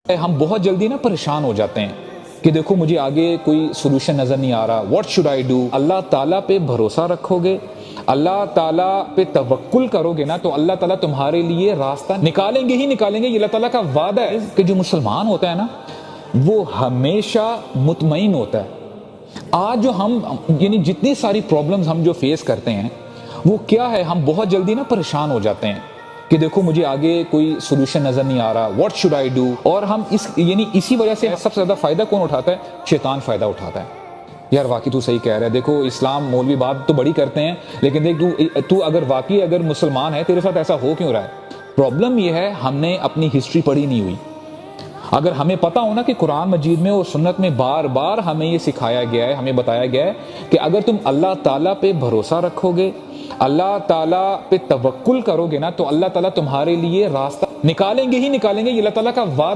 हम बहुत जल्दी ना परेशान हो जाते हैं कि देखो मुझे आगे कोई सोल्यूशन नजर नहीं आ रहा, व्हाट शुड आई डू। अल्लाह ताला पे भरोसा रखोगे, अल्लाह ताला पे तवक्कुल करोगे ना, तो अल्लाह ताला तुम्हारे लिए रास्ता निकालेंगे ही निकालेंगे। ये अल्लाह ताला का वादा है कि जो मुसलमान होता है ना, वो हमेशा मुतमईन होता है। आज जो हम यानी जितनी सारी प्रॉब्लम्स हम जो फेस करते हैं वो क्या है, हम बहुत जल्दी ना परेशान हो जाते हैं कि देखो मुझे आगे कोई सोल्यूशन नजर नहीं आ रहा, व्हाट शुड आई डू। और हम इसी वजह से सबसे ज्यादा फायदा कौन उठाता है? शैतान फायदा उठाता है। यार वाकई तू सही कह रहा है, देखो इस्लाम मौलवी बात तो बड़ी करते हैं, लेकिन देख तू अगर मुसलमान है, तेरे साथ ऐसा हो क्यों रहा है? प्रॉब्लम यह है हमने अपनी हिस्ट्री पढ़ी नहीं हुई। अगर हमें पता हो ना कि कुरान मजीद में और सुन्नत में बार बार हमें ये सिखाया गया है, हमें बताया गया है कि अगर तुम अल्लाह ताला पे भरोसा रखोगे, अल्लाह ताला पे तवक्कुल करोगे ना, तो अल्लाह ताला तुम्हारे लिए रास्ता निकालेंगे ही निकालेंगे। ये अल्लाह ताला का वादा